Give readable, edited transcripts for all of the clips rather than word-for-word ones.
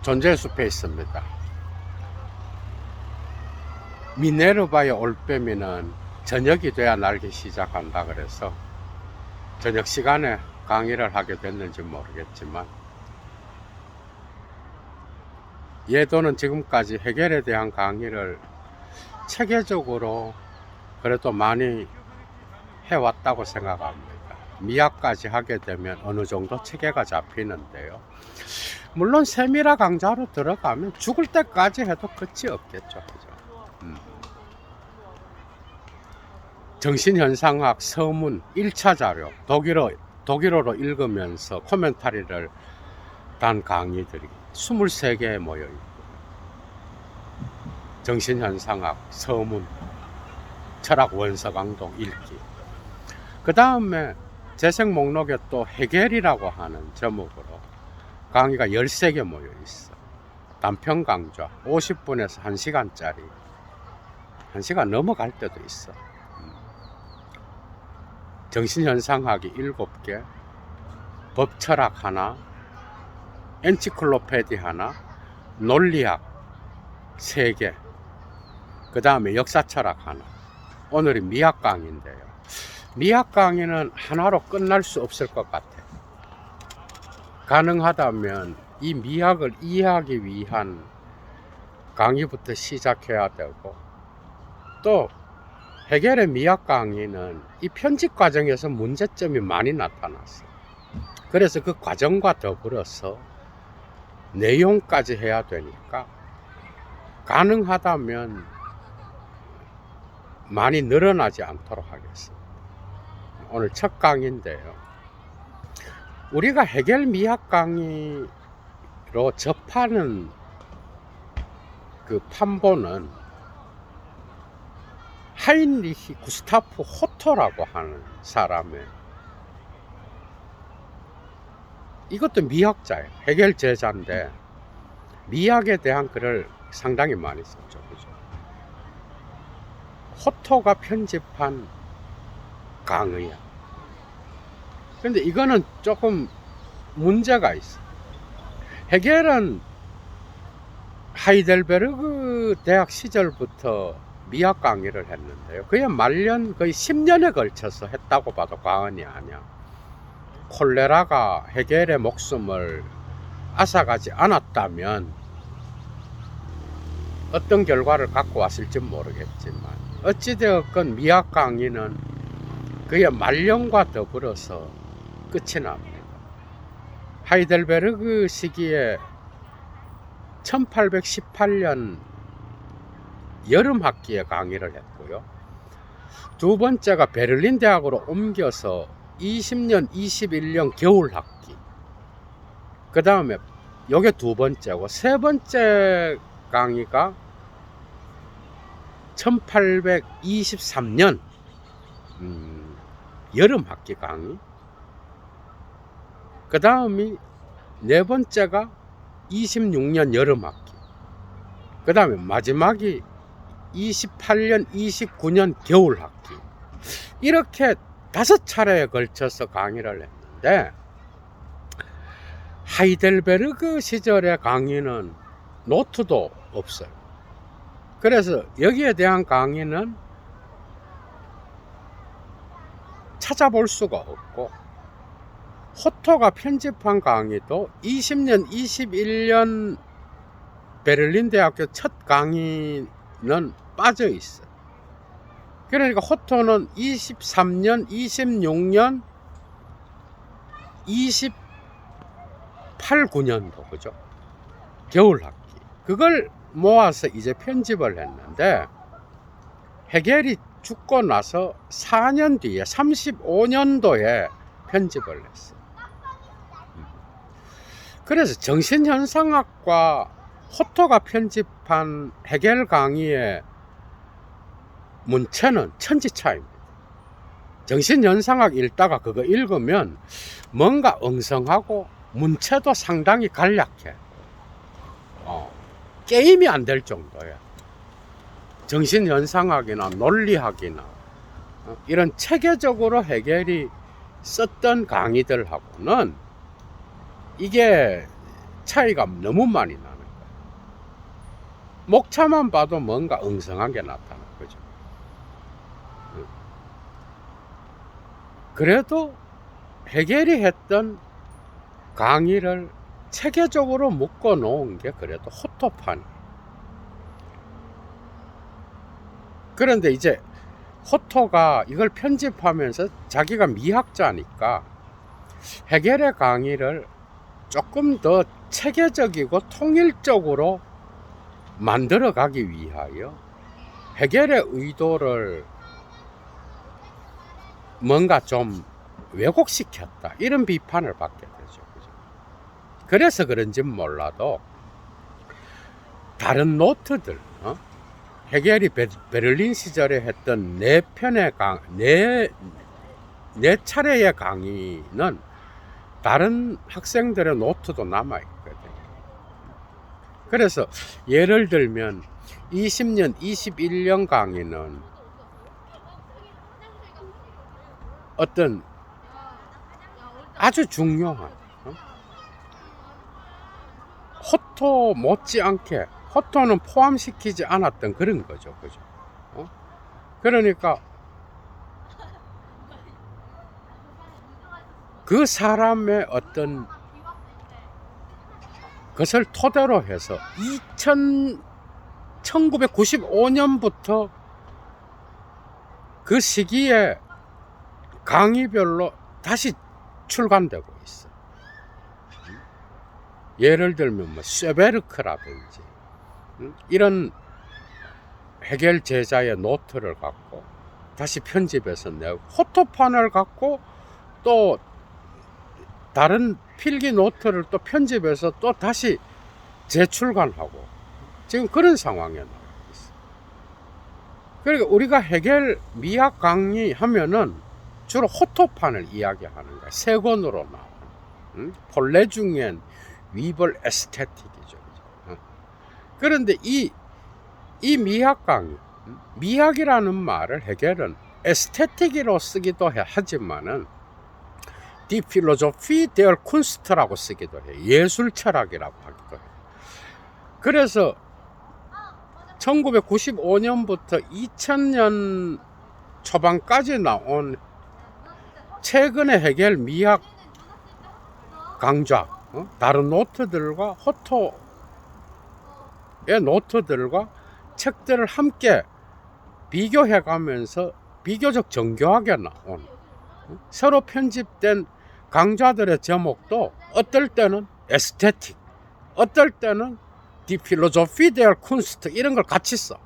존재의 숲에 있습니다. 미네르바의 올빼미는 저녁이 돼야 날기 시작한다 그래서 저녁 시간에 강의를 하게 됐는지 모르겠지만, 예도는 지금까지 해겔에 대한 강의를 체계적으로 그래도 많이 해왔다고 생각합니다. 미학까지 하게 되면 어느 정도 체계가 잡히는데요. 물론 세미라 강좌로 들어가면 죽을 때까지 해도 끝이 없겠죠. 그죠? 정신현상학 서문 1차 자료 독일어로 읽으면서 코멘터리를 단 강의들이 23개에 모여 있고, 정신현상학 서문 철학 원서강동 읽기, 그 다음에 재생 목록에 또 해겔이라고 하는 제목으로 강의가 13개 모여 있어. 단편 강좌 50분에서 1시간짜리, 1시간 넘어갈 때도 있어. 정신현상학이 7개, 법철학 하나, 엔치클로페디 하나, 논리학 3개, 그 다음에 역사철학 하나. 오늘이 미학 강의인데요. 미학 강의는 하나로 끝날 수 없을 것 같아요. 가능하다면 이 미학을 이해하기 위한 강의부터 시작해야 되고, 또 해겔의 미학 강의는 이 편집 과정에서 문제점이 많이 나타났어요. 그래서 그 과정과 더불어서 내용까지 해야 되니까 가능하다면 많이 늘어나지 않도록 하겠습니다. 오늘 첫 강의인데요. 우리가 해겔 미학 강의로 접하는 그 판본은 하인리히 구스타프 호토라고 하는 사람의, 이것도 미학자예요. 해겔 제자인데 미학에 대한 글을 상당히 많이 썼죠. 그죠? 호토가 편집한 강의야. 근데 이거는 조금 문제가 있어. 해겔은 하이델베르그 대학 시절부터 미학 강의를 했는데요. 그게 말년 거의 10년에 걸쳐서 했다고 봐도 과언이 아니야. 콜레라가 해겔의 목숨을 앗아가지 않았다면 어떤 결과를 갖고 왔을지 모르겠지만, 어찌되었건 미학 강의는 그의 말년과 더불어서 끝이 납니다. 하이델베르그 시기에 1818년 여름 학기에 강의를 했고요. 두 번째가 베를린 대학으로 옮겨서 20년, 21년 겨울 학기. 그 다음에 요게 두 번째고, 세 번째 강의가 1823년 여름 학기 강의. 그 다음이 네 번째가 26년 여름 학기. 그 다음에 마지막이 28년, 29년 겨울 학기. 이렇게 5차례에 걸쳐서 강의를 했는데, 하이델베르그 시절의 강의는 노트도 없어요. 그래서 여기에 대한 강의는 찾아볼 수가 없고, 호토가 편집한 강의도 20년, 21년 베를린 대학교 첫 강의는 빠져 있어요. 그러니까 호토는 23년, 26년, 28, 9년도, 그죠? 겨울 학기. 그걸 모아서 이제 편집을 했는데, 해겔이 죽고 나서 4년 뒤에 35년도에 편집을 했어요. 그래서 정신현상학과 호토가 편집한 해겔 강의의 문체는 천지차이입니다. 정신현상학 읽다가 그거 읽으면 뭔가 엉성하고 문체도 상당히 간략해. 게임이 안 될 정도야. 정신현상학이나 논리학이나 이런 체계적으로 해겔이 썼던 강의들하고는 이게 차이가 너무 많이 나는 목차만 봐도 뭔가 엉성하게 나타나. 그죠? 그래도 해겔이 했던 강의를 체계적으로 묶어 놓은 게 그래도 호토판. 그런데 이제 호토가 이걸 편집하면서 자기가 미학자니까 해겔의 강의를 조금 더 체계적이고 통일적으로 만들어 가기 위하여 해겔의 의도를 뭔가 좀 왜곡시켰다, 이런 비판을 받게 되죠. 그래서 그런지 몰라도 다른 노트들, 해겔이 베를린 시절에 했던 네 차례의 강의는 다른 학생들의 노트도 남아있거든요. 그래서 예를 들면 20년, 21년 강의는 어떤 아주 중요한 호토 못지않게, 호토는 포함시키지 않았던 그런 거죠. 그죠? 그러니까 그 사람의 어떤 것을 토대로 해서 1995년부터 그 시기에 강의별로 다시 출간되고 있어. 예를 들면 뭐 쉐베르크라든지 이런 해겔 제자의 노트를 갖고 다시 편집해서 내고, 호토판을 갖고 또 다른 필기 노트를 또 편집해서 또 다시 재출간하고, 지금 그런 상황에 나와 있어. 그러니까 우리가 해겔 미학 강의 하면은 주로 호토판을 이야기하는 거야. 세 권으로 나오는 폴레중엔 위벌 에스테틱이죠. 그런데 이 미학 강의, 미학이라는 말을 해겔은 에스테틱으로 쓰기도 하지만은 디 필로소피 데얼 쿤스트라고 쓰기도 해. 예술 철학이라고 하기도 해. 그래서 1995년부터 2000년 초반까지 나온 최근의 해겔 미학 강좌, 다른 노트들과 호토의 노트들과 책들을 함께 비교해 가면서 비교적 정교하게 나온 새로 편집된 강좌들의 제목도 어떨 때는 에스테틱, 어떨 때는 디 필로소피 데얼 쿤스트, 이런 걸 같이 써.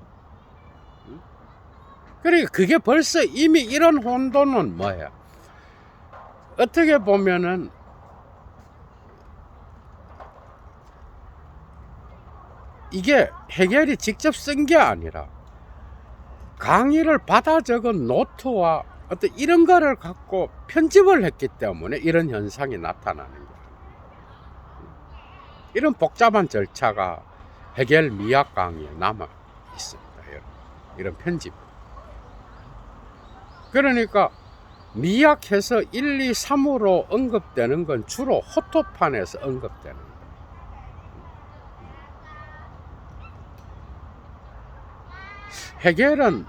그러니까 그게 벌써 이미 이런 혼돈은 뭐야? 어떻게 보면은 이게 해겔이 직접 쓴 게 아니라 강의를 받아 적은 노트와 어떤 이런 거를 갖고 편집을 했기 때문에 이런 현상이 나타나는 거예요. 이런 복잡한 절차가 해겔 미학 강의에 남아 있습니다. 이런 편집. 그러니까 미학해서 1, 2, 3으로 언급되는 건 주로 호토판에서 언급되는 거예요. 해겔은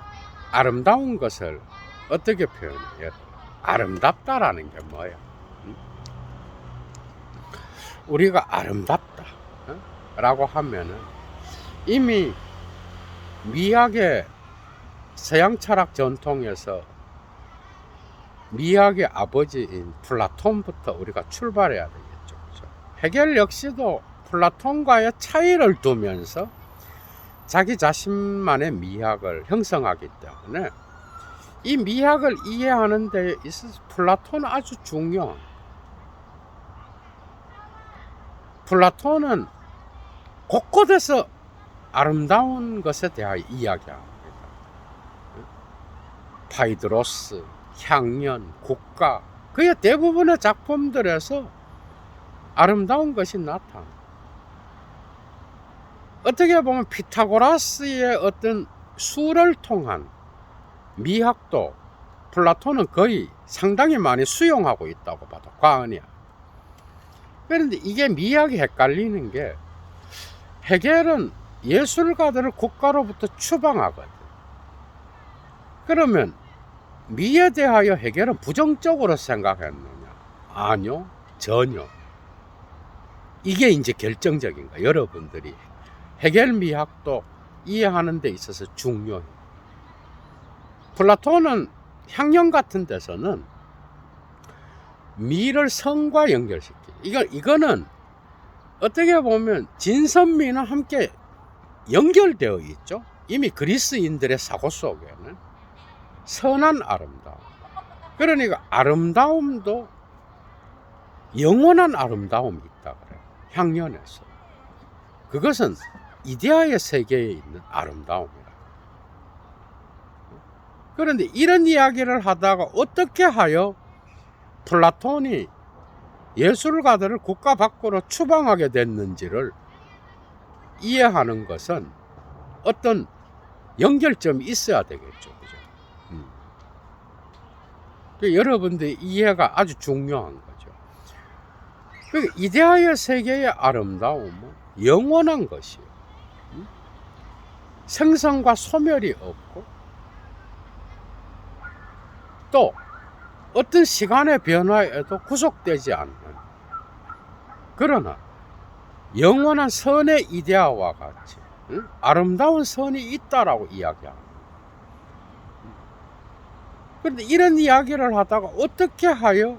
아름다운 것을 어떻게 표현해요? 아름답다라는 게 뭐예요? 우리가 아름답다 라고 하면은 이미 미학의 서양 철학 전통에서 미학의 아버지인 플라톤부터 우리가 출발해야 되겠죠. 그렇죠? 해겔 역시도 플라톤과의 차이를 두면서 자기 자신만의 미학을 형성하기 때문에 이 미학을 이해하는 데 있어서 플라톤은 아주 중요한, 플라톤은 곳곳에서 아름다운 것에 대하여 이야기합니다. 파이드로스, 향연, 국가, 그의 대부분의 작품들에서 아름다운 것이 나타나. 어떻게 보면 피타고라스의 어떤 수를 통한 미학도 플라톤은 거의 상당히 많이 수용하고 있다고 봐도 과언이야. 그런데 이게 미학이 헷갈리는 게, 해겔은 예술가들을 국가로부터 추방하거든. 그러면 미에 대하여 해결은 부정적으로 생각했느냐? 아니요, 전혀. 이게 이제 결정적인 거야. 여러분들이 해겔 미학도 이해하는 데 있어서 중요해. 플라톤은 향연 같은 데서는 미를 성과 연결시키. 이거는 어떻게 보면 진선미는 함께 연결되어 있죠. 이미 그리스인들의 사고 속에는 선한 아름다움. 그러니까 아름다움도 영원한 아름다움이 있다 그래요. 향연에서. 그것은 이데아의 세계에 있는 아름다움이라. 그런데 이런 이야기를 하다가 어떻게 하여 플라톤이 예술가들을 국가 밖으로 추방하게 됐는지를 이해하는 것은 어떤 연결점이 있어야 되겠죠. 그죠? 여러분들의 이해가 아주 중요한 거죠. 이데아의 세계의 아름다움은 영원한 것이에요. 생성과 소멸이 없고 또 어떤 시간의 변화에도 구속되지 않는, 그러나 영원한 선의 이데아와 같이 아름다운 선이 있다라고 이야기합니다. 그런데 이런 이야기를 하다가 어떻게 하여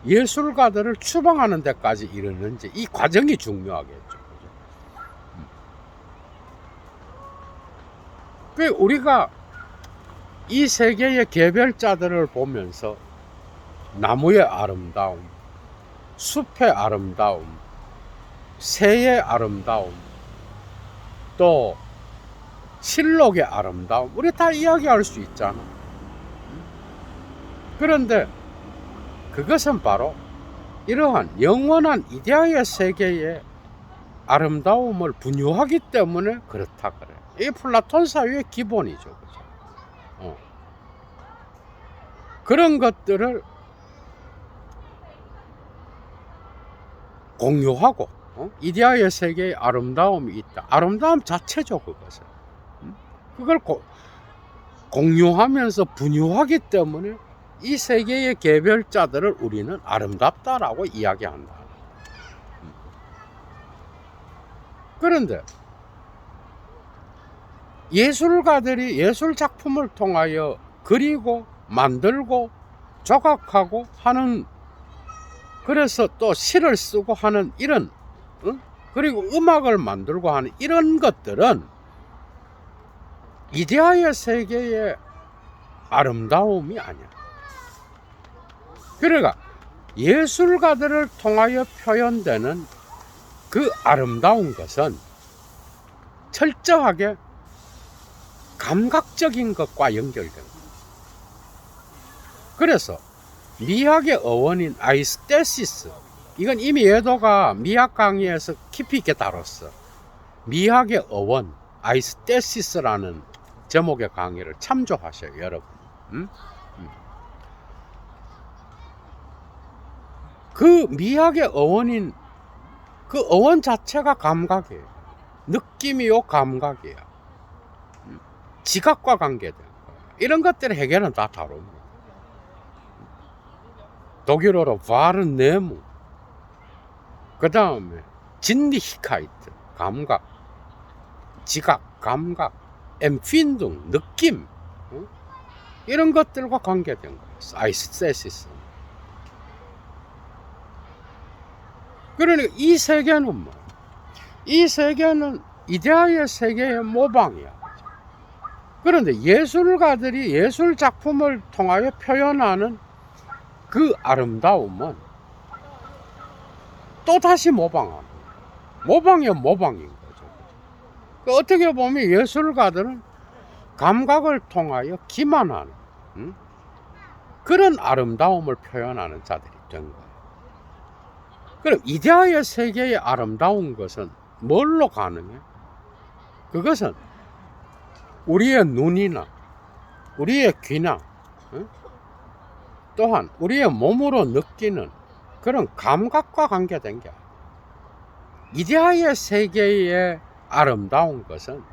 예술가들을 추방하는 데까지 이르는지, 이 과정이 중요하겠죠. 우리가 이 세계의 개별자들을 보면서 나무의 아름다움, 숲의 아름다움, 새의 아름다움, 또 실록의 아름다움, 우리 다 이야기할 수 있잖아. 그런데 그것은 바로 이러한 영원한 이데아의 세계의 아름다움을 분유하기 때문에 그렇다 그래. 이게 플라톤 사유의 기본이죠. 그죠? 그런 것들을 공유하고 이데아의 세계의 아름다움이 있다. 아름다움 자체죠, 그것은. 그걸 공유하면서 분유하기 때문에 이 세계의 개별자들을 우리는 아름답다라고 이야기한다. 그런데 예술가들이 예술 작품을 통하여 그리고 만들고 조각하고 하는, 그래서 또 시를 쓰고 하는 이런, 그리고 음악을 만들고 하는 이런 것들은 이데아의 세계의 아름다움이 아니야. 그러니까 예술가들을 통하여 표현되는 그 아름다운 것은 철저하게 감각적인 것과 연결됩니다. 그래서 미학의 어원인 아이스테시스, 이건 이미 예도가 미학 강의에서 깊이 있게 다뤘어. 미학의 어원 아이스테시스라는 제목의 강의를 참조하셔요, 여러분. 그 미학의 어원인 그 어원 자체가 감각이에요. 느낌이요, 감각이에요. 지각과 관계된 거예요. 이런 것들을 해결은 다 다룹니다. 독일어로 바르네무, 그 다음에 진리히카이트, 감각, 지각, 감각, 엠핀둥, 느낌, 이런 것들과 관계된 거예요. 아이스테시스. 그러니까 이 세계는 뭐? 이 세계는 이데아의 세계의 모방이야. 그런데 예술가들이 예술 작품을 통하여 표현하는 그 아름다움은 또다시 모방하는, 모방이면 모방인 거죠. 어떻게 보면 예술가들은 감각을 통하여 기만하는 그런 아름다움을 표현하는 자들이 된 거예요. 그럼 이데아의 세계의 아름다운 것은 뭘로 가능해? 그것은 우리의 눈이나 우리의 귀나 또한 우리의 몸으로 느끼는 그런 감각과 관계된 게 아니에요. 이데아의 세계의 아름다운 것은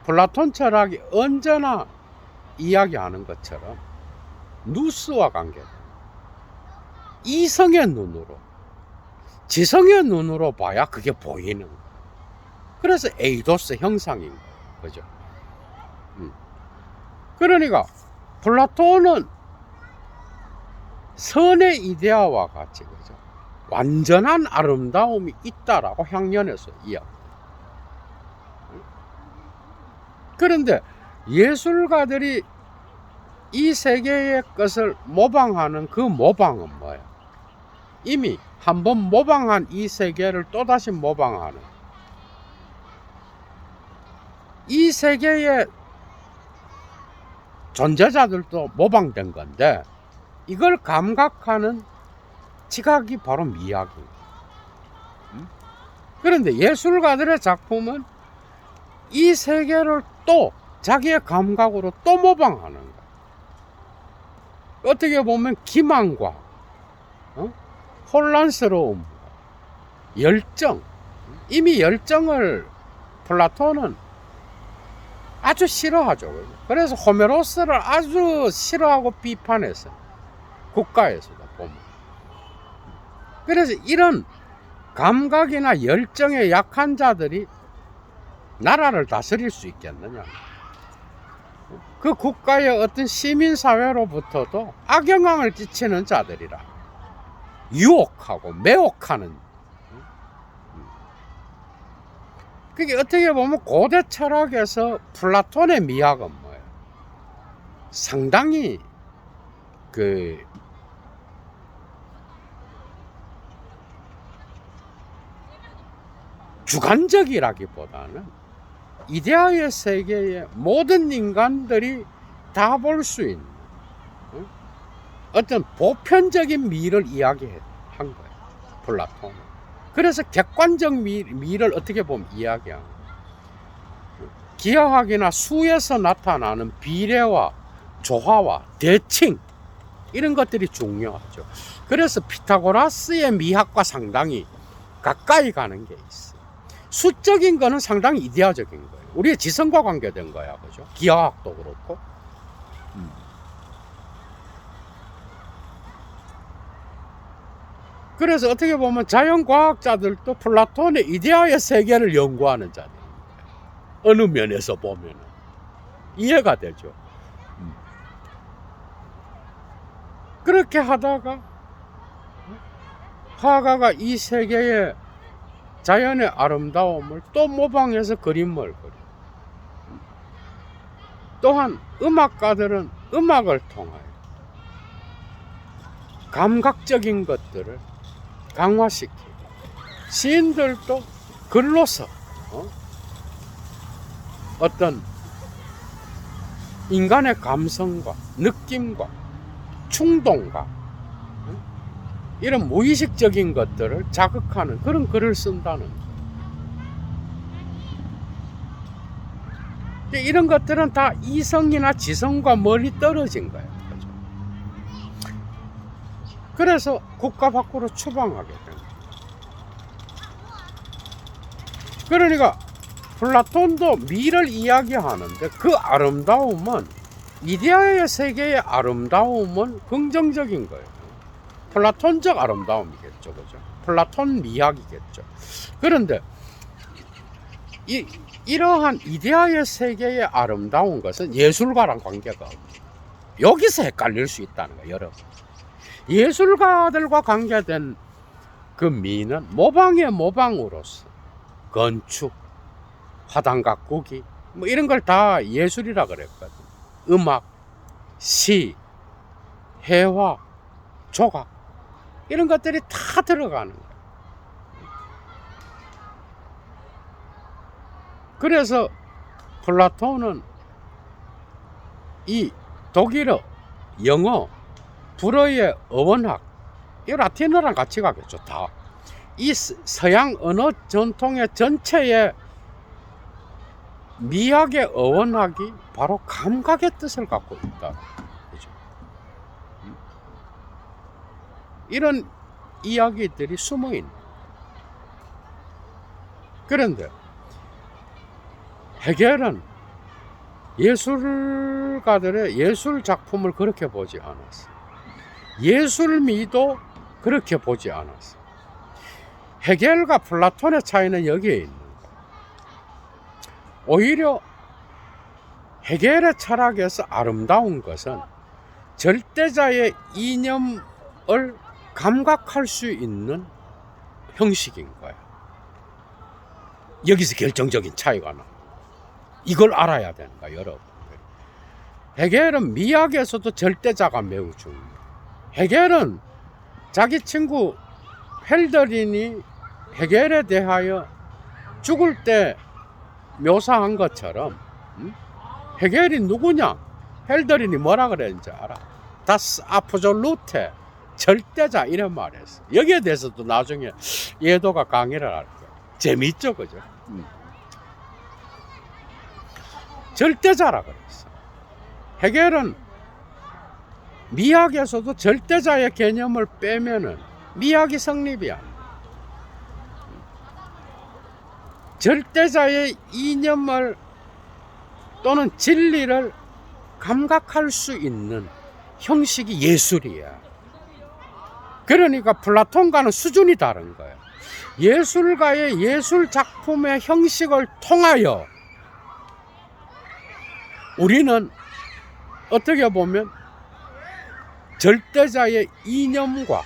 플라톤 철학이 언제나 이야기하는 것처럼 누스와 관계다. 이성의 눈으로, 지성의 눈으로 봐야 그게 보이는 거예요. 그래서 에이도스 형상인 거예요. 그죠? 그러니까 플라톤은 선의 이데아와 같이, 그죠? 완전한 아름다움이 있다라고 향연해서 이야기합니다. 그런데 예술가들이 이 세계의 것을 모방하는 그 모방은 뭐예요? 이미 한번 모방한 이 세계를 또다시 모방하는, 이 세계의 존재자들도 모방된 건데 이걸 감각하는 지각이 바로 미학입니다. 그런데 예술가들의 작품은 이 세계를 또 자기의 감각으로 또 모방하는 거예요. 어떻게 보면 기만과 혼란스러움, 열정, 이미 열정을 플라톤은 아주 싫어하죠. 그래서 호메로스를 아주 싫어하고 비판했어요. 국가에서도 보면. 그래서 이런 감각이나 열정에 약한 자들이 나라를 다스릴 수 있겠느냐. 그 국가의 어떤 시민사회로부터도 악영향을 끼치는 자들이라 유혹하고 매혹하는, 그게 어떻게 보면 고대 철학에서 플라톤의 미학은 뭐예요? 상당히 주관적이라기보다는 이데아의 세계에 모든 인간들이 다 볼 수 있는 어떤 보편적인 미를 이야기한 거예요, 플라톤은. 그래서 객관적 미를 어떻게 보면 이야기한 거예요. 기하학이나 수에서 나타나는 비례와 조화와 대칭, 이런 것들이 중요하죠. 그래서 피타고라스의 미학과 상당히 가까이 가는 게 있어요. 수적인 거는 상당히 이데아적인 거예요. 우리의 지성과 관계된 거야, 그죠? 기하학도 그렇고. 그래서 어떻게 보면 자연과학자들도 플라톤의 이데아의 세계를 연구하는 자들입니다. 어느 면에서 보면 이해가 되죠. 그렇게 하다가 화가가 이 세계의 자연의 아름다움을 또 모방해서 그림을 그려. 또한 음악가들은 음악을 통하여 감각적인 것들을 강화시키고, 시인들도 글로서 어떤 인간의 감성과 느낌과 충동과 이런 무의식적인 것들을 자극하는 그런 글을 쓴다는 거예요. 이런 것들은 다 이성이나 지성과 멀리 떨어진 거예요. 그렇죠? 그래서 국가 밖으로 추방하게 된 거예요. 그러니까 플라톤도 미를 이야기하는데 그 아름다움은, 이데아의 세계의 아름다움은 긍정적인 거예요. 플라톤적 아름다움이겠죠, 그죠? 플라톤 미학이겠죠. 그런데 이러한 이데아의 세계의 아름다운 것은 예술가랑 관계가 없어요. 여기서 헷갈릴 수 있다는 거예요, 여러분. 예술가들과 관계된 그 미는 모방의 모방으로서 건축, 화단 가꾸기, 뭐 이런 걸 다 예술이라 그랬거든. 음악, 시, 회화, 조각, 이런 것들이 다 들어가는 거예요. 그래서 플라톤은 이 독일어, 영어, 불어의 어원학, 이 라틴어랑 같이 가겠죠, 다. 이 서양 언어 전통의 전체의 미학의 어원학이 바로 감각의 뜻을 갖고 있다. 그죠? 이런 이야기들이 숨어 있는. 그런데 헤겔은 예술가들의 예술 작품을 그렇게 보지 않았어. 예술미도 그렇게 보지 않았어. 헤겔과 플라톤의 차이는 여기에 있는 거야. 오히려 헤겔의 철학에서 아름다운 것은 절대자의 이념을 감각할 수 있는 형식인 거야. 여기서 결정적인 차이가 나. 이걸 알아야 되는 거야, 여러분. 헤겔은 미학에서도 절대자가 매우 중요해. 헤겔은 자기 친구 헬더린이 헤겔에 대하여 죽을 때 묘사한 것처럼, 헤겔이 누구냐? 헬더린이 뭐라 그랬는지 알아? 다스 아프졸루테, 절대자, 이런 말했어. 여기에 대해서도 나중에 예도가 강의를 할 거야. 재밌죠, 그죠? 절대자라 그랬어. 헤겔은 미학에서도 절대자의 개념을 빼면은 미학이 성립이 안 돼. 절대자의 이념을 또는 진리를 감각할 수 있는 형식이 예술이야. 그러니까 플라톤과는 수준이 다른 거야. 예술가의 예술 작품의 형식을 통하여 우리는 어떻게 보면 절대자의 이념과,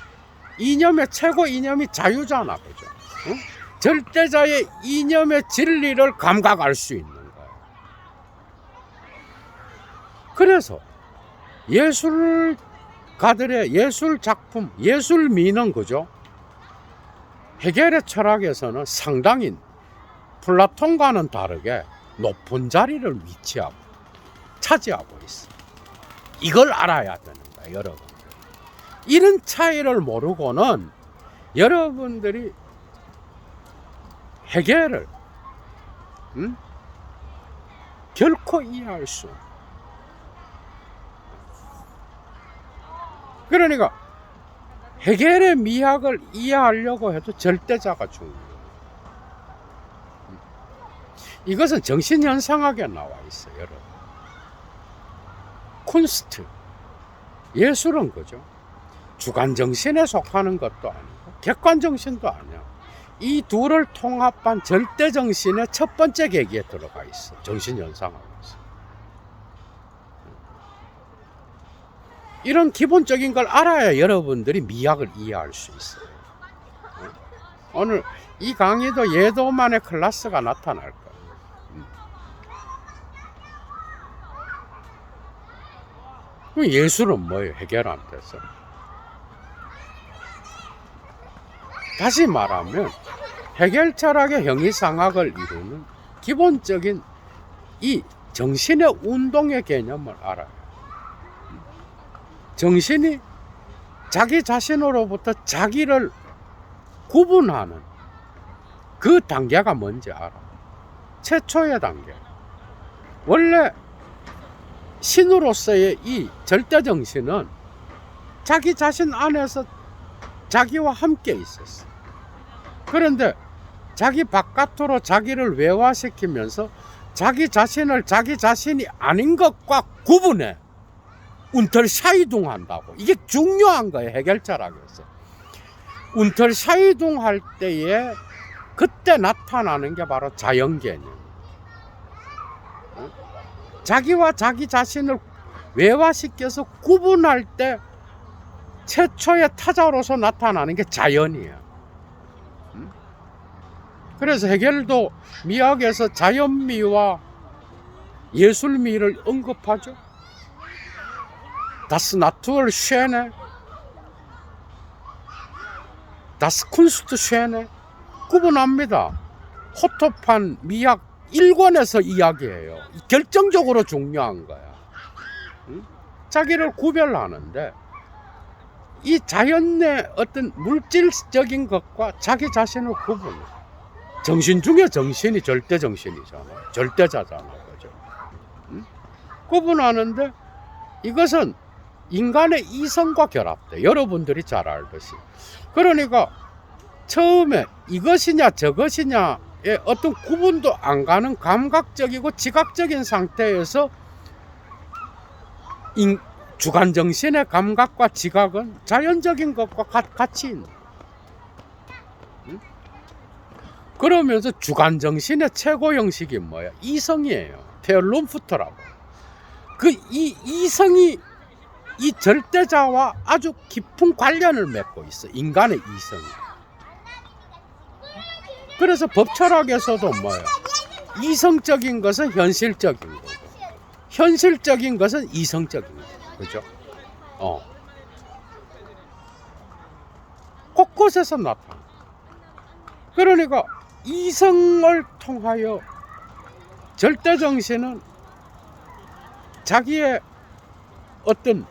이념의 최고 이념이 자유잖아, 그죠? 응? 절대자의 이념의 진리를 감각할 수 있는 거야. 그래서 예술가들의 예술 작품, 예술미는, 그죠? 헤겔의 철학에서는 상당히 플라톤과는 다르게 높은 자리를 차지하고 있어. 이걸 알아야 되는 거야, 여러분. 이런 차이를 모르고는 여러분들이 헤겔을 결코 이해할 수 없어. 그러니까 헤겔의 미학을 이해하려고 해도 절대자가 중요해요. 이것은 정신현상학에 나와 있어요, 여러분. 쿤스트, 예술은, 그죠? 주관정신에 속하는 것도 아니고 객관정신도 아니야. 이 둘을 통합한 절대정신의 첫 번째 계기에 들어가 있어, 정신현상학에서. 이런 기본적인 걸 알아야 여러분들이 미학을 이해할 수 있어요. 오늘 이 강의도 예도만의 클래스가 나타날 거예요. 그럼 예술은 뭐예요, 헤겔한테서? 다시 말하면 헤겔 철학의 형이상학을 이루는 기본적인 이 정신의 운동의 개념을 알아요. 정신이 자기 자신으로부터 자기를 구분하는 그 단계가 뭔지 알아. 최초의 단계. 원래 신으로서의 이 절대정신은 자기 자신 안에서 자기와 함께 있었어. 그런데 자기 바깥으로 자기를 외화시키면서 자기 자신을 자기 자신이 아닌 것과 구분해 운털샤이둥한다고. 이게 중요한 거예요, 헤겔 철학에서. 운털샤이둥 할 때에 그때 나타나는 게 바로 자연 개념. 자기와 자기 자신을 외화시켜서 구분할 때 최초의 타자로서 나타나는 게 자연이야. 그래서 헤겔도 미학에서 자연미와 예술미를 언급하죠. Das Naturschöne, Das Kunstschöne 구분합니다. 호토판 미학 1권에서 이야기해요. 결정적으로 중요한 거야. 자기를 구별하는데 이 자연의 어떤 물질적인 것과 자기 자신을 구분해. 정신 중에 정신이 절대정신이잖아. 절대자잖아. 그죠? 구분하는데 이것은 인간의 이성과 결합돼. 여러분들이 잘 알듯이. 그러니까 처음에 이것이냐 저것이냐 어떤 구분도 안 가는 감각적이고 지각적인 상태에서 주관정신의 감각과 지각은 자연적인 것과 같이 있는. 그러면서 주관정신의 최고 형식이 뭐야? 이성이에요. 테얼룸프터라고. 그 이성이 이 절대자와 아주 깊은 관련을 맺고 있어. 인간의 이성이. 그래서 법철학에서도 뭐예요? 이성적인 것은 현실적인 거고, 현실적인 것은 이성적인 거고, 그죠? 곳곳에서 나타나. 그러니까 이성을 통하여 절대정신은 자기의 어떤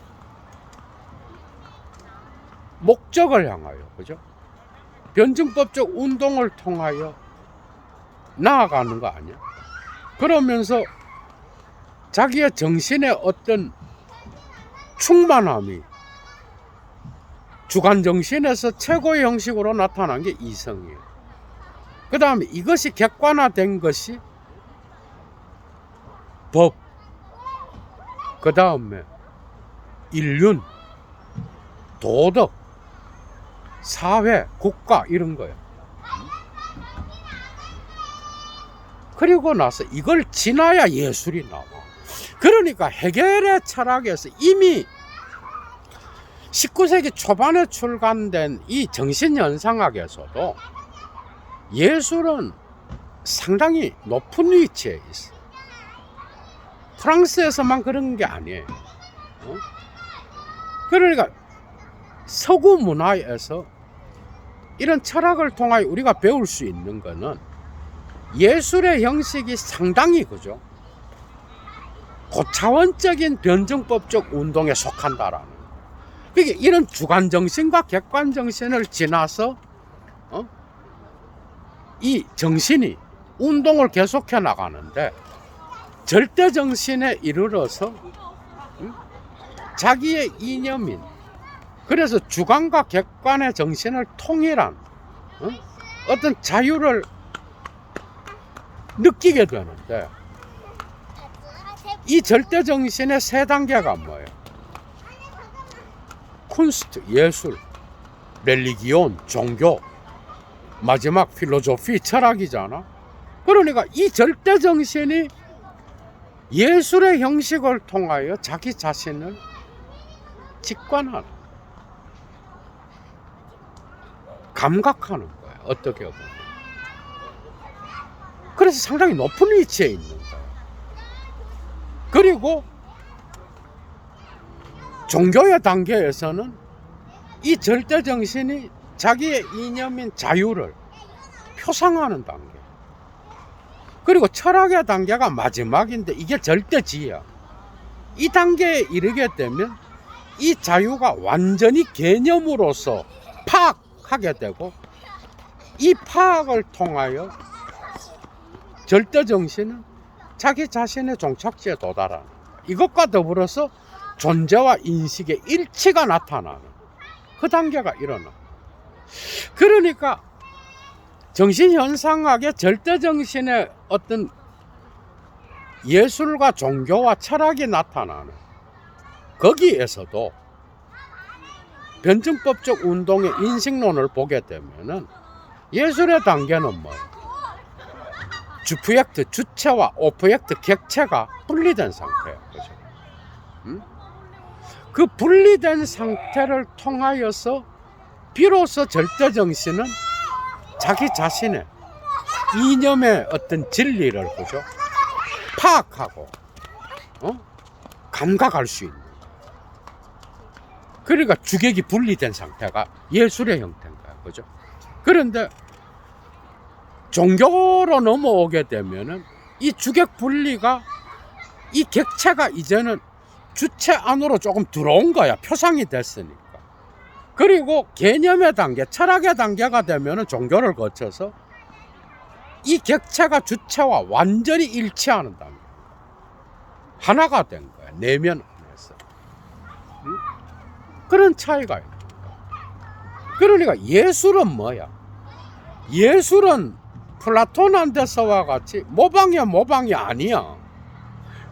목적을 향하여, 그죠? 변증법적 운동을 통하여 나아가는 거 아니야? 그러면서 자기의 정신의 어떤 충만함이 주관정신에서 최고의 형식으로 나타난 게 이성이에요. 그 다음에 이것이 객관화된 것이 법, 그 다음에 인륜, 도덕, 사회, 국가 이런 거예요. 그리고 나서 이걸 지나야 예술이 나와. 그러니까 해겔의 철학에서 이미 19세기 초반에 출간된 이 정신현상학에서도 예술은 상당히 높은 위치에 있어. 프랑스에서만 그런 게 아니에요. 그러니까 서구 문화에서 이런 철학을 통하여 우리가 배울 수 있는 거는 예술의 형식이 상당히, 그죠? 고차원적인 변증법적 운동에 속한다라는. 그러니까 이런 주관정신과 객관정신을 지나서 이 정신이 운동을 계속해 나가는데 절대정신에 이르러서 자기의 이념인, 그래서 주관과 객관의 정신을 통일한 어떤 자유를 느끼게 되는데, 이 절대정신의 세 단계가 뭐예요? 쿤스트, 예술, 렐리기온, 종교, 마지막 필로소피, 철학이잖아. 그러니까 이 절대정신이 예술의 형식을 통하여 자기 자신을 직관하는, 감각하는 거야. 어떻게 보면. 그래서 상당히 높은 위치에 있는 거야. 그리고 종교의 단계에서는 이 절대정신이 자기의 이념인 자유를 표상하는 단계. 그리고 철학의 단계가 마지막인데 이게 절대지야. 이 단계에 이르게 되면 이 자유가 완전히 개념으로서 파악하게 되고, 이 파악을 통하여 절대정신은 자기 자신의 종착지에 도달하는 거야. 이것과 더불어서 존재와 인식의 일치가 나타나는 그 단계가 일어나. 그러니까 정신현상학의 절대정신의 어떤 예술과 종교와 철학이 나타나는 거기에서도 변증법적 운동의 인식론을 보게 되면은 예술의 단계는 뭐예요? 주프젝트, 주체와 오브젝트, 객체가 분리된 상태예요. 그죠? 그 분리된 상태를 통하여서 비로소 절대정신은 자기 자신의 이념의 어떤 진리를, 그죠? 파악하고 감각할 수 있는. 그러니까 주객이 분리된 상태가 예술의 형태인 거야. 그죠? 그런데 종교로 넘어오게 되면은 이 주객 분리가, 이 객체가 이제는 주체 안으로 조금 들어온 거야. 표상이 됐으니까. 그리고 개념의 단계, 철학의 단계가 되면은 종교를 거쳐서 이 객체가 주체와 완전히 일치하는 단계. 하나가 된 거야. 내면 안에서. 그런 차이가 있는 거야. 그러니까 예술은 뭐야? 예술은 플라톤한테서와 같이 모방이야 모방이 아니야.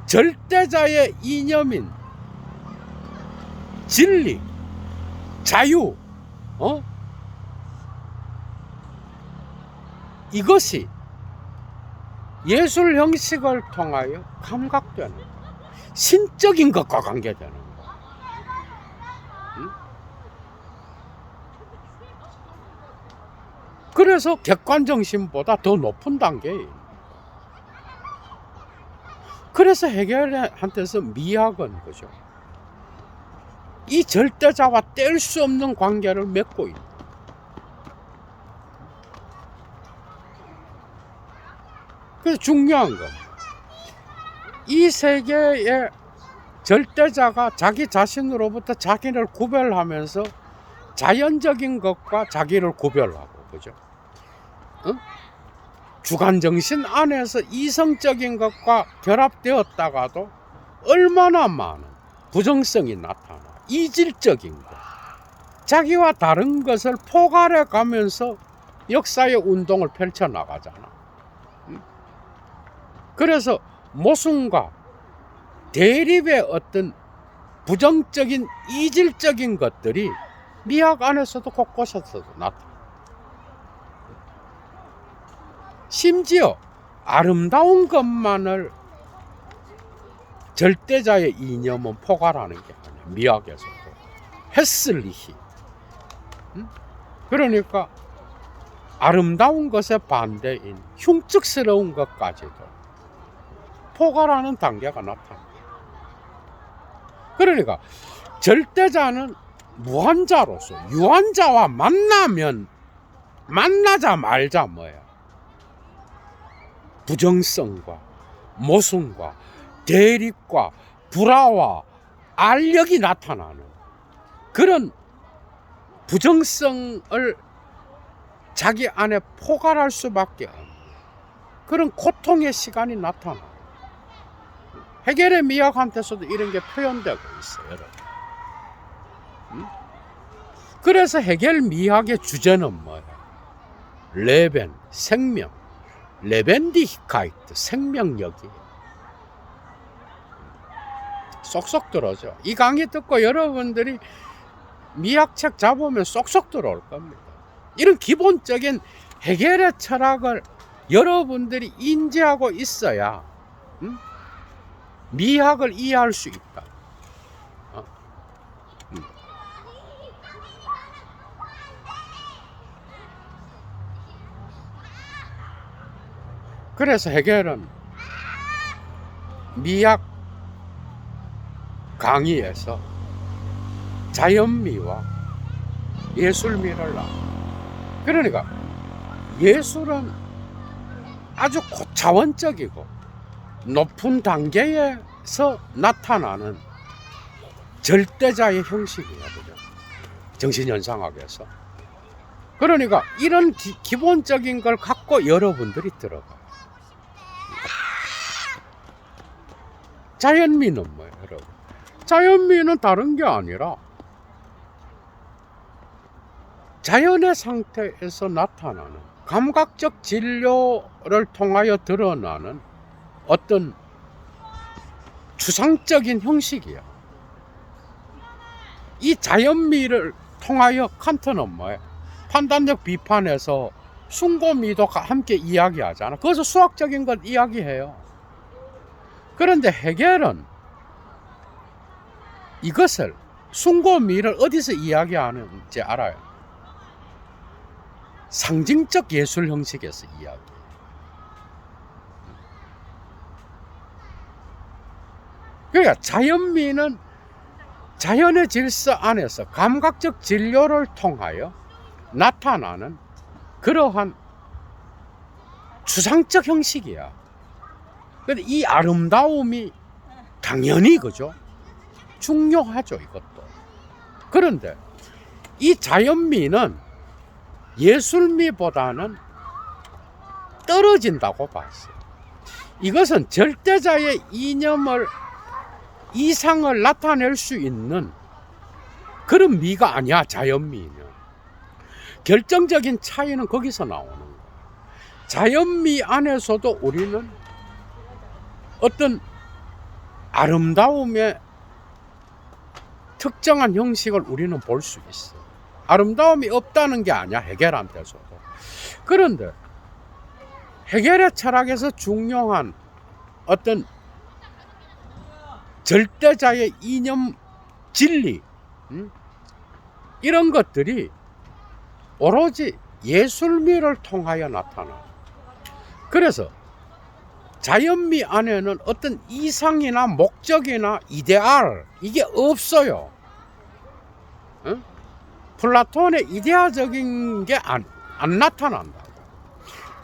절대자의 이념인 진리, 자유, 이것이 예술 형식을 통하여 감각되는 신적인 것과 관계되는 거. 그래서 객관정신보다 더 높은 단계예요. 그래서 헤겔한테서 미학은 그죠. 이 절대자와 뗄 수 없는 관계를 맺고 있는. 그래서 중요한 건 이 세계의 절대자가 자기 자신으로부터 자기를 구별하면서 자연적인 것과 자기를 구별하고, 그죠? 주관정신 안에서 이성적인 것과 결합되었다가도 얼마나 많은 부정성이 나타나. 이질적인 것, 자기와 다른 것을 포괄해 가면서 역사의 운동을 펼쳐나가잖아. 그래서 모순과 대립의 어떤 부정적인 이질적인 것들이 미학 안에서도 곳곳에서도 나타나. 심지어 아름다운 것만을 절대자의 이념은 포괄하는 게 아니야. 미학에서도 헤슬리히. 그러니까 아름다운 것의 반대인 흉측스러운 것까지도 포괄하는 단계가 나타나. 그러니까 절대자는 무한자로서 유한자와 만나자 말자 뭐야? 부정성과 모순과 대립과 불화와 알력이 나타나는 그런 부정성을 자기 안에 포괄할 수밖에 없는 그런 고통의 시간이 나타나. 헤겔의 미학한테서도 이런 게 표현되고 있어요, 여러분. 그래서 헤겔 미학의 주제는 뭐야? 레벤, 생명, 레벤디히카이트, 생명력이 쏙쏙 들어오죠. 이 강의 듣고 여러분들이 미학책 잡으면 쏙쏙 들어올 겁니다. 이런 기본적인 헤겔의 철학을 여러분들이 인지하고 있어야 미학을 이해할 수 있다. 그래서 헤겔은 미학 강의에서 자연미와 예술미를 나눠. 그러니까 예술은 아주 고차원적이고 높은 단계에서 나타나는 절대자의 형식이야, 그죠? 정신현상학에서. 그러니까 이런 기본적인 걸 갖고 여러분들이 들어가. 자연미는 뭐예요, 여러분? 자연미는 다른 게 아니라 자연의 상태에서 나타나는 감각적 진료를 통하여 드러나는 어떤 추상적인 형식이야. 이 자연미를 통하여 칸트는 뭐예요? 판단력 비판에서 숭고미도 함께 이야기하잖아. 거기서 수학적인 걸 이야기해요. 그런데 헤겔은 이것을 숭고미를 어디서 이야기하는지 알아요? 상징적 예술 형식에서 이야기. 그러니까 자연미는 자연의 질서 안에서 감각적 진료를 통하여 나타나는 그러한 추상적 형식이야. 근데 이 아름다움이 당연히 그죠? 중요하죠, 이것도. 그런데 이 자연미는 예술미보다는 떨어진다고 봤어요. 이것은 절대자의 이념을 이상을 나타낼 수 있는 그런 미가 아니야, 자연미는. 결정적인 차이는 거기서 나오는 거야. 자연미 안에서도 우리는 어떤 아름다움의 특정한 형식을 우리는 볼 수 있어. 아름다움이 없다는 게 아니야, 헤겔한테서도. 그런데 헤겔의 철학에서 중요한 어떤 절대자의 이념, 진리, 이런 것들이 오로지 예술미를 통하여 나타나. 그래서 자연미 안에는 어떤 이상이나 목적이나 이데알, 이게 없어요. 플라톤의 이데아적인 게 안 나타난다고.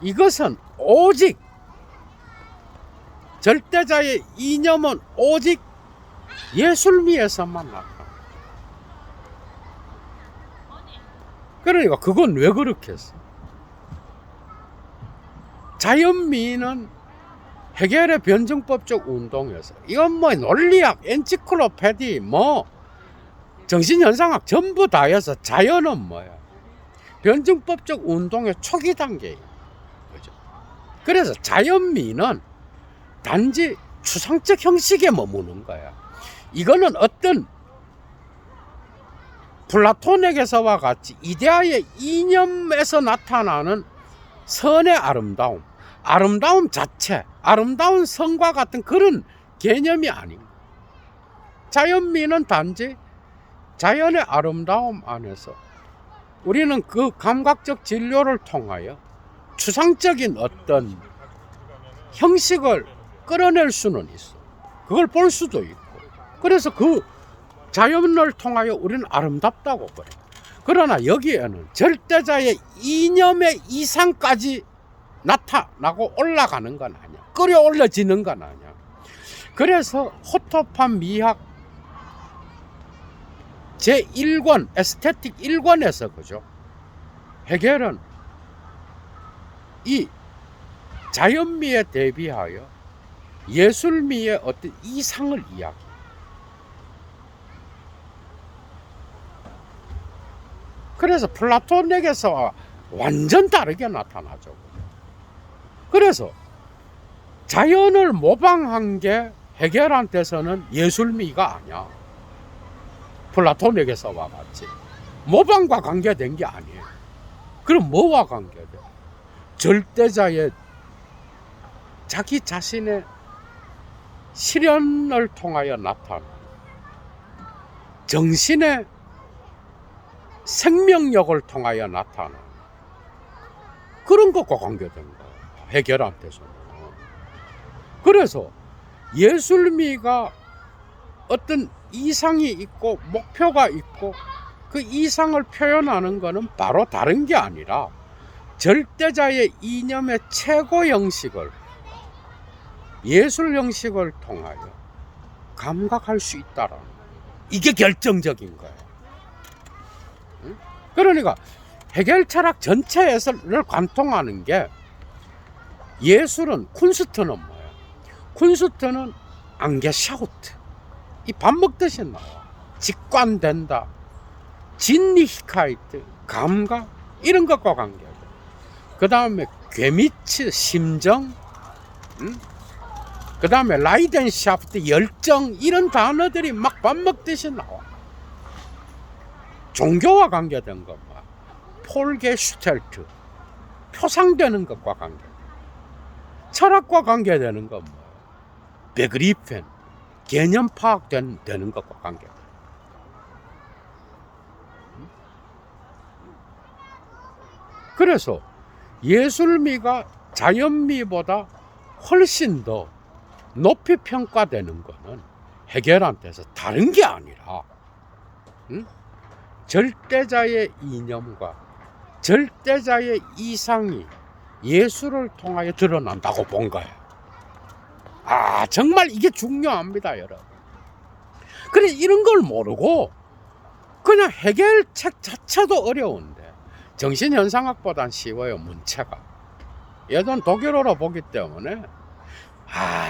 이것은 오직 절대자의 이념은 오직 예술미에서만 나타나. 그러니까 그건 왜 그렇게 했어? 자연미는 헤겔의 변증법적 운동에서, 이건 뭐 논리학, 엔치클로페디, 뭐 정신현상학 전부 다 해서 자연은 뭐야? 변증법적 운동의 초기 단계예요. 그죠? 그래서 자연미는 단지 추상적 형식에 머무는 거야. 이거는 어떤 플라톤에게서와 같이 이데아의 이념에서 나타나는 선의 아름다움, 아름다움 자체, 아름다운 성과 같은 그런 개념이 아닌 거야. 자연미는 단지 자연의 아름다움 안에서 우리는 그 감각적 진료를 통하여 추상적인 어떤 형식을 끌어낼 수는 있어. 그걸 볼 수도 있고. 그래서 그 자연을 통하여 우리는 아름답다고 그래. 그러나 여기에는 절대자의 이념의 이상까지 나타나고 올라가는 건 아니야. 끌어올려지는 건 아니야. 그래서 호토판 미학 제1권 에스테틱 1권에서 그죠, 헤겔은 이 자연미에 대비하여 예술미의 어떤 이상을 이야기해. 그래서 플라톤에게서 완전 다르게 나타나죠. 그래서 자연을 모방한 게 헤겔한테서는 예술미가 아니야. 플라톤에게서와 같이 모방과 관계된 게 아니에요. 그럼 뭐와 관계돼? 절대자의 자기 자신의 실현을 통하여 나타나는 정신의 생명력을 통하여 나타나는 그런 것과 관계된 거예요, 헤겔한테서는. 그래서 예술미가 어떤 이상이 있고 목표가 있고 그 이상을 표현하는 것은 바로 다른 게 아니라 절대자의 이념의 최고 형식을, 예술 형식을 통하여 감각할 수 있다라는 거예요. 이게 결정적인 거예요. 그러니까 헤겔 철학 전체에서를 관통하는 게, 예술은, 쿤스트는 뭐예요? 쿤스트는 앙게샤우트, 이 밥 먹듯이 나와. 직관된다, 진리히카이트, 감각, 이런 것과 관계돼. 그 다음에 괴미츠, 심정, 그 다음에 라이덴샤프트, 열정, 이런 단어들이 막 밥 먹듯이 나와. 종교와 관계된 것, 폴게슈텔트, 표상되는 것과 관계. 철학과 관계되는 건 뭐예요? 베그리펜, 개념 파악되는 것과 관계돼. 그래서 예술미가 자연미보다 훨씬 더 높이 평가되는 것은 헤겔한테서 다른 게 아니라 절대자의 이념과 절대자의 이상이 예술을 통하여 드러난다고 본 거예요. 아, 정말 이게 중요합니다, 여러분. 그래, 이런 걸 모르고 그냥 헤겔 책 자체도 어려운데 정신현상학보단 쉬워요, 문체가. 얘는 독일어로 보기 때문에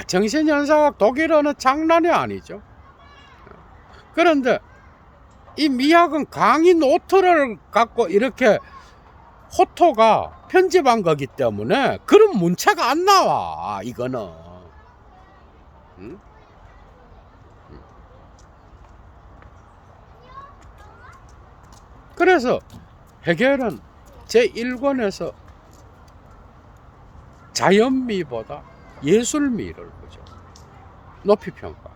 정신현상학 독일어는 장난이 아니죠. 그런데 이 미학은 강의 노트를 갖고 이렇게 호토가 편집한 거기 때문에 그런 문체가 안 나와, 이거는. 응? 그래서 헤겔은 제1권에서 자연미보다 예술미를 보죠. 높이 평가.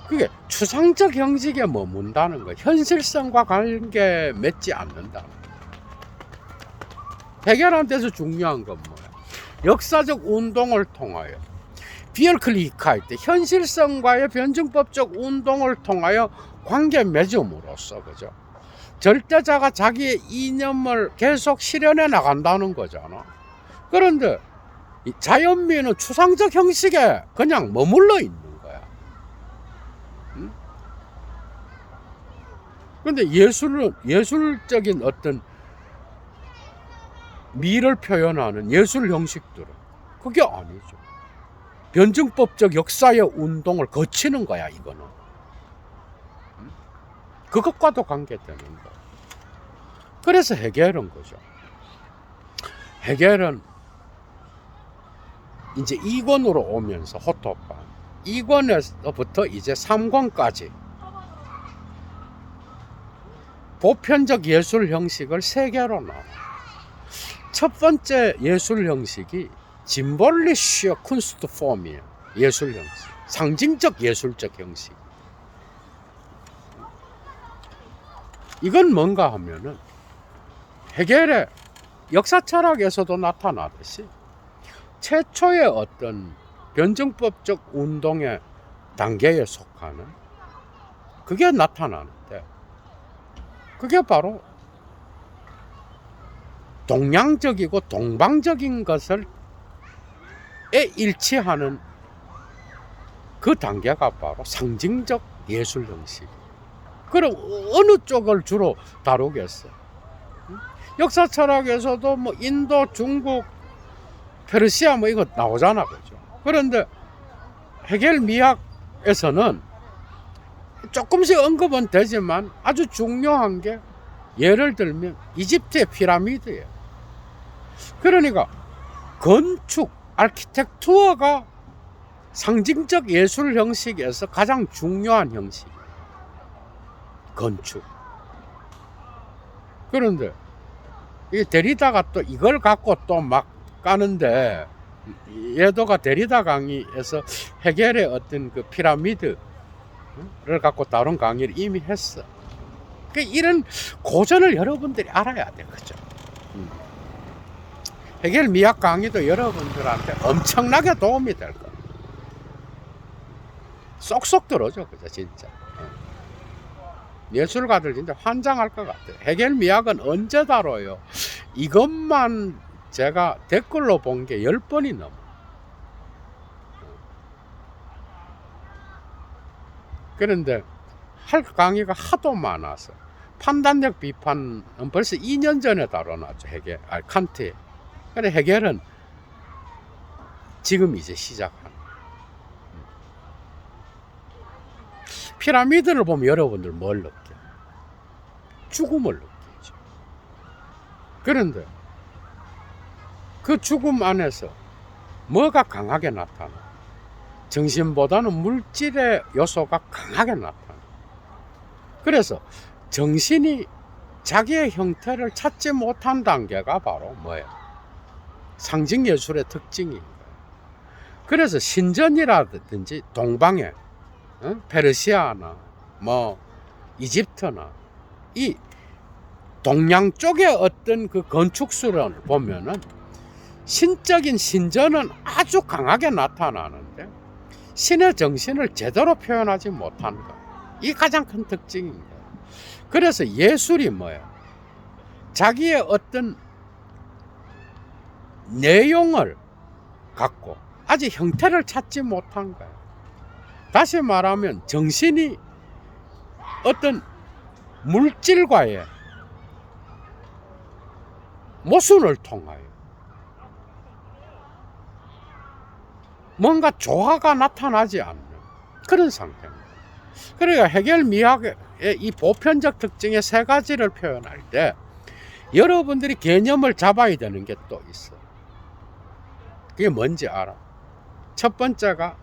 그게 추상적 형식에 머문다는 거, 현실성과 관계 맺지 않는다는 거. 헤겔한테서 중요한 건 뭐야? 역사적 운동을 통하여 비얼클리크할 때 현실성과의 변증법적 운동을 통하여 관계 맺음으로써, 그죠? 절대자가 자기의 이념을 계속 실현해 나간다는 거잖아. 그런데 이 자연미는 추상적 형식에 그냥 머물러 있는 거야. 응? 근데 예술은, 예술적인 어떤 미를 표현하는 예술 형식들은 그게 아니죠. 변증법적 역사의 운동을 거치는 거야, 이거는. 그것과도 관계되는 거. 그래서 헤겔은 거죠. 헤겔은 이제 2권으로 오면서 호토판 2권에서부터 이제 3권까지 보편적 예술 형식을 3개로 나눠. 첫 번째 예술 형식이 짐볼리시어 쿤스트 폼이에요. 예술 형식, 상징적 예술적 형식. 이건 뭔가 하면은 헤겔의 역사 철학에서도 나타나듯이 최초의 어떤 변증법적 운동의 단계에 속하는 그게 나타나는데, 그게 바로 동양적이고 동방적인 것을 일치하는 그 단계가 바로 상징적 예술 형식. 그럼 어느 쪽을 주로 다루겠어? 역사 철학에서도 뭐 인도, 중국, 페르시아 뭐 이거 나오잖아, 그죠? 그런데 헤겔 미학에서는 조금씩 언급은 되지만 아주 중요한 게, 예를 들면 이집트의 피라미드예요. 그러니까 건축, 아키텍투어가 상징적 예술 형식에서 가장 중요한 형식이에요. 건축. 그런데 이 데리다가 또 이걸 갖고 또 막 까는데, 예도가 데리다 강의에서 헤겔의 어떤 그 피라미드를 갖고 다룬 강의를 이미 했어. 그러니까 이런 고전을 여러분들이 알아야 돼, 그죠? 헤겔 미학 강의도 여러분들한테 엄청나게 도움이 될 거야. 쏙쏙 들어줘, 그죠, 진짜. 예술가들 진짜 환장할 것 같아요. 헤겔 미학은 언제 다뤄요? 이것만 제가 댓글로 본 게 10번이 넘어. 그런데 할 강의가 하도 많아서 판단력 비판은 벌써 2년 전에 다뤄놨죠, 헤겔, 칸트에. 그래, 헤겔은 지금 이제 시작하는. 피라미드를 보면 여러분들 뭘 느껴? 죽음을 느끼죠. 그런데 그 죽음 안에서 뭐가 강하게 나타나? 정신보다는 물질의 요소가 강하게 나타나. 그래서 정신이 자기의 형태를 찾지 못한 단계가 바로 뭐예요? 상징예술의 특징인 거예요. 그래서 신전이라든지 동방에 페르시아나 뭐 이집트나 이 동양 쪽의 어떤 그 건축술을 보면은 신적인 신전은 아주 강하게 나타나는데 신의 정신을 제대로 표현하지 못한 것. 이 가장 큰 특징인 거예요. 그래서 예술이 뭐예요? 자기의 어떤 내용을 갖고 아직 형태를 찾지 못한 거예요. 다시 말하면 정신이 어떤 물질과의 모순을 통하여 뭔가 조화가 나타나지 않는 그런 상태입니다. 그러니까 헤겔 미학의 이 보편적 특징의 세 가지를 표현할 때 여러분들이 개념을 잡아야 되는 게 또 있어. 그게 뭔지 알아? 첫 번째가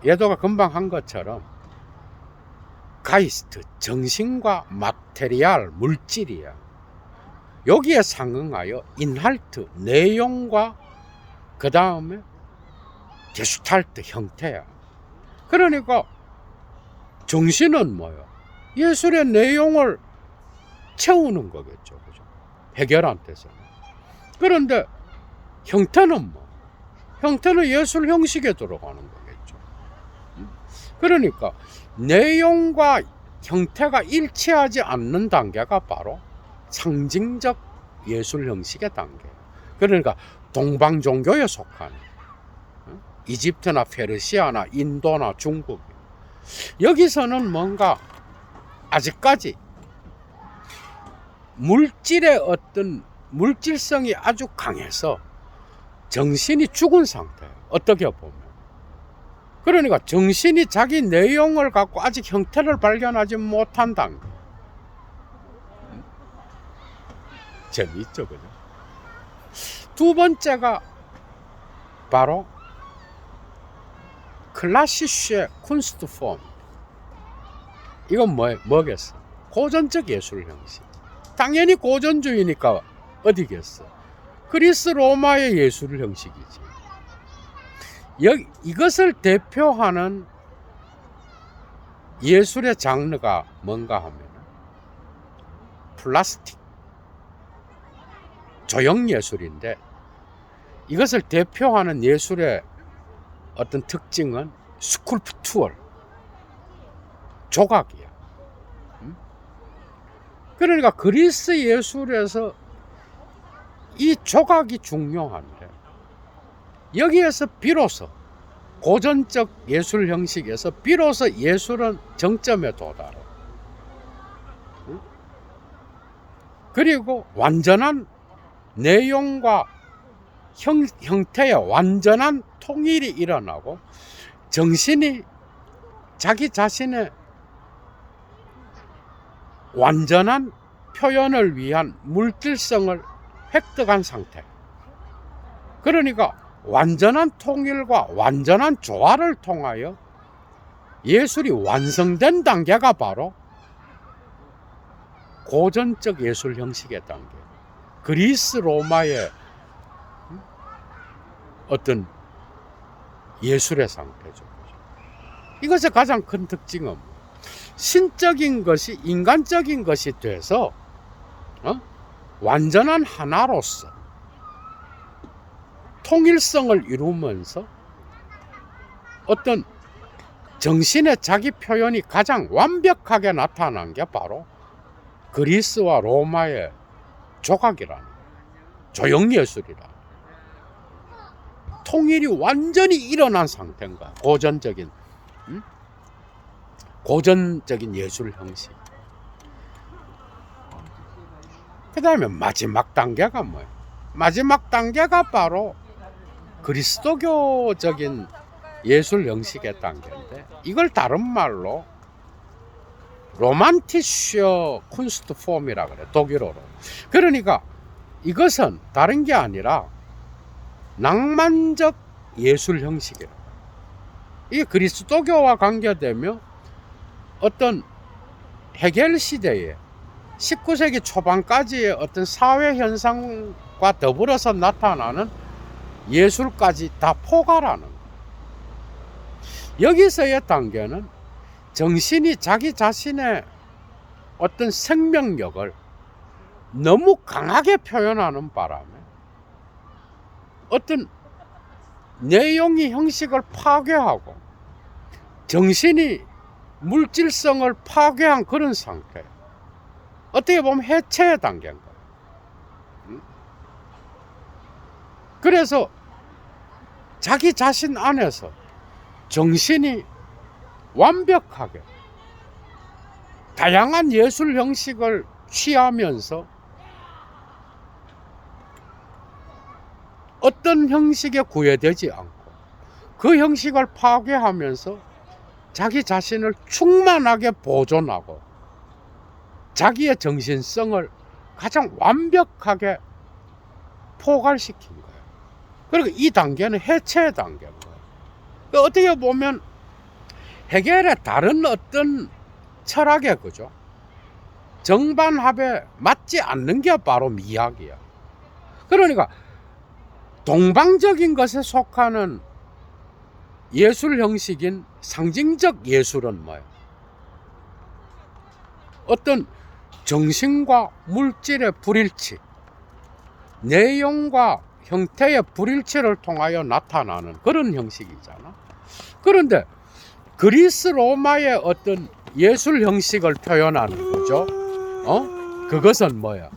예도가 금방 한 것처럼 가이스트, 정신과 마테리알, 물질이야. 여기에 상응하여 인할트, 내용과 그 다음에 게슈탈트, 형태야. 그러니까 정신은 뭐야? 예술의 내용을 채우는 거겠죠. 그죠? 해결한 뜻은. 그런데 형태는 뭐? 형태는 예술 형식에 들어가는 거겠죠. 그러니까 내용과 형태가 일치하지 않는 단계가 바로 상징적 예술 형식의 단계예요. 그러니까 동방 종교에 속하는 이집트나 페르시아나 인도나 중국, 여기서는 뭔가 아직까지 물질의 어떤 물질성이 아주 강해서 정신이 죽은 상태예요. 어떻게 보면. 그러니까 정신이 자기 내용을 갖고 아직 형태를 발견하지 못한 단계. 재미있죠, 그죠? 두 번째가 바로 클라시슈의 쿤스트 폼. 이건 뭐겠어? 고전적 예술 형식. 당연히 고전주의니까 어디겠어? 그리스 로마의 예술 형식이지. 이것을 대표하는 예술의 장르가 뭔가 하면 플라스틱, 조형 예술인데, 이것을 대표하는 예술의 어떤 특징은 스쿨프투얼, 조각이야. 그러니까 그리스 예술에서 이 조각이 중요한데, 여기에서 비로소 고전적 예술 형식에서 비로소 예술은 정점에 도달해. 그리고 완전한 내용과 형태의 완전한 통일이 일어나고 정신이 자기 자신의 완전한 표현을 위한 물질성을 획득한 상태. 그러니까 완전한 통일과 완전한 조화를 통하여 예술이 완성된 단계가 바로 고전적 예술 형식의 단계. 그리스 로마의 어떤 예술의 상태죠. 이것의 가장 큰 특징은 신적인 것이 인간적인 것이 돼서 완전한 하나로서 통일성을 이루면서 어떤 정신의 자기 표현이 가장 완벽하게 나타난 게 바로 그리스와 로마의 조각이라는, 조형예술이라는, 통일이 완전히 일어난 상태인 거야. 고전적인 예술 형식. 그 다음에 마지막 단계가 뭐예요? 마지막 단계가 바로 그리스도교적인 예술 형식의 단계인데, 이걸 다른 말로 로만티슈 쿤스트 폼이라 그래, 독일어로. 그러니까 이것은 다른 게 아니라 낭만적 예술 형식이에요. 이게 그리스도교와 관계되며 어떤 헤겔 시대에 19세기 초반까지의 어떤 사회 현상과 더불어서 나타나는 예술까지 다 포괄하는 거예요. 여기서의 단계는 정신이 자기 자신의 어떤 생명력을 너무 강하게 표현하는 바람에 어떤 내용이 형식을 파괴하고 정신이 물질성을 파괴한 그런 상태. 어떻게 보면 해체의 단계인 거예요. 그래서 자기 자신 안에서 정신이 완벽하게 다양한 예술 형식을 취하면서 어떤 형식에 구애되지 않고 그 형식을 파괴하면서 자기 자신을 충만하게 보존하고 자기의 정신성을 가장 완벽하게 포괄시킨 거예요. 그리고 이 단계는 해체의 단계인 거예요. 그러니까 어떻게 보면 해겔의 다른 어떤 철학의 그죠? 정반합에 맞지 않는 게 바로 미학이야. 그러니까 동방적인 것에 속하는 예술 형식인 상징적 예술은 뭐예요? 어떤 정신과 물질의 불일치, 내용과 형태의 불일치를 통하여 나타나는 그런 형식이잖아. 그런데 그리스 로마의 어떤 예술 형식을 표현하는 거죠. 그것은 뭐야?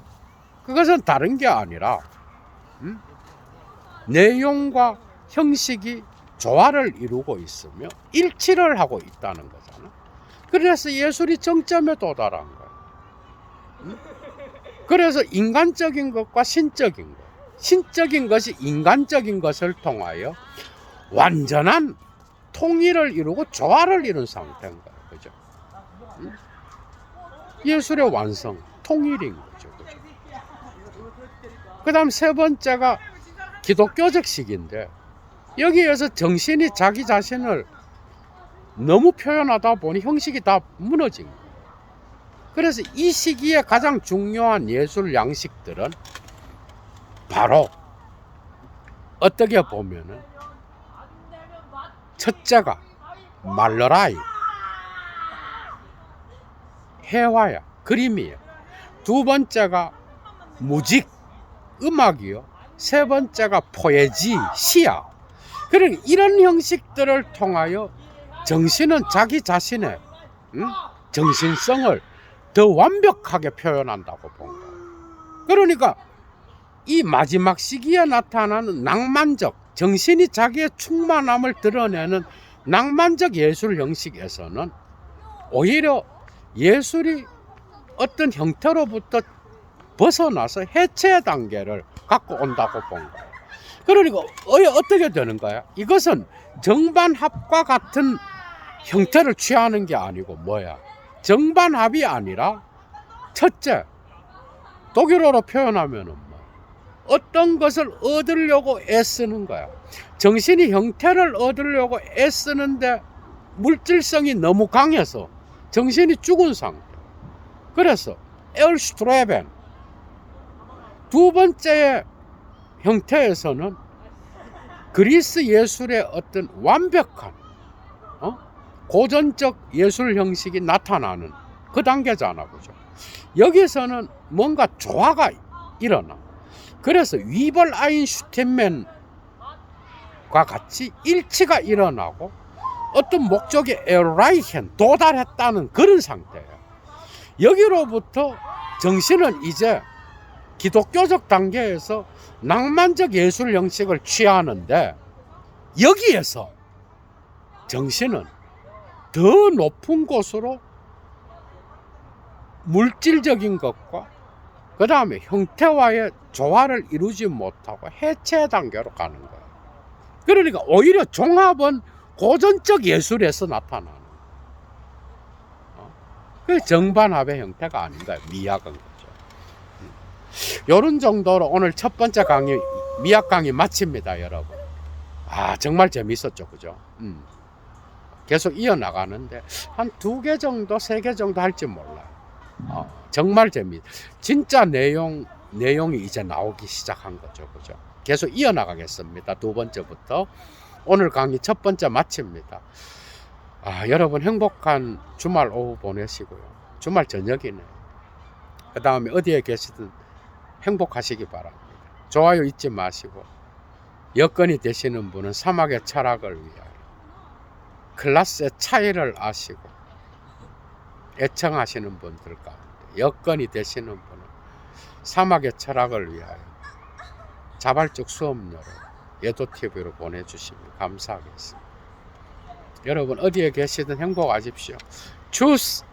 그것은 다른 게 아니라 내용과 형식이 조화를 이루고 있으며 일치를 하고 있다는 거잖아. 그래서 예술이 정점에 도달한 거야. 그래서 인간적인 것과 신적인 것, 신적인 것이 인간적인 것을 통하여 완전한 통일을 이루고 조화를 이룬 상태인 거야. 그죠? 예술의 완성, 통일인 거죠. 그죠? 그 다음 세 번째가 기독교적 시기인데, 여기에서 정신이 자기 자신을 너무 표현하다 보니 형식이 다 무너진 거예요. 그래서 이 시기에 가장 중요한 예술 양식들은 바로 어떻게 보면은 첫째가 말러라이, 회화야, 그림이에요. 두 번째가 무직, 음악이요. 세 번째가 포에지, 시야. 그러니까 이런 형식들을 통하여 정신은 자기 자신의 정신성을 더 완벽하게 표현한다고 본 거예요. 그러니까 이 마지막 시기에 나타나는 낭만적, 정신이 자기의 충만함을 드러내는 낭만적 예술 형식에서는 오히려 예술이 어떤 형태로부터 벗어나서 해체 단계를 갖고 온다고 본 거예요. 그러니까 어떻게 되는 거야? 이것은 정반합과 같은 형태를 취하는 게 아니고 뭐야? 정반합이 아니라 첫째, 독일어로 표현하면은 뭐 어떤 것을 얻으려고 애쓰는 거야. 정신이 형태를 얻으려고 애쓰는데 물질성이 너무 강해서 정신이 죽은 상태. 그래서 에얼슈트레벤 두 번째의 형태에서는 그리스 예술의 어떤 완벽한 고전적 예술 형식이 나타나는 그 단계잖아, 그죠? 여기서는 뭔가 조화가 일어나. 그래서 위벌 아인슈텐맨과 같이 일치가 일어나고 어떤 목적에 에라이헨 도달했다는 그런 상태예요. 여기로부터 정신은 이제 기독교적 단계에서 낭만적 예술 형식을 취하는데, 여기에서 정신은 더 높은 곳으로 물질적인 것과 그 다음에 형태와의 조화를 이루지 못하고 해체 단계로 가는 거예요. 그러니까 오히려 종합은 고전적 예술에서 나타나는 그 정반합의 형태가 아닌가요? 미학은 거죠. 이런 정도로 오늘 첫 번째 강의, 미학 강의 마칩니다, 여러분. 정말 재밌었죠, 그죠? 계속 이어나가는데 한 2개 정도, 3개 정도 할지 몰라요. 정말 진짜 내용이 이제 나오기 시작한 거죠, 그죠? 계속 이어나가겠습니다. 두 번째부터. 오늘 강의 첫 번째 마칩니다. 여러분 행복한 주말 오후 보내시고요. 주말 저녁이네. 그 다음에 어디에 계시든 행복하시기 바랍니다. 좋아요 잊지 마시고, 여건이 되시는 분은 사막의 철학을 위하여 클래스의 차이를 아시고 애청하시는 분들 가운데 여건이 되시는 분은 사막의 철학을 위하여 자발적 수업료를 예도TV로 보내주시면 감사하겠습니다. 여러분 어디에 계시든 행복하십시오. 주스!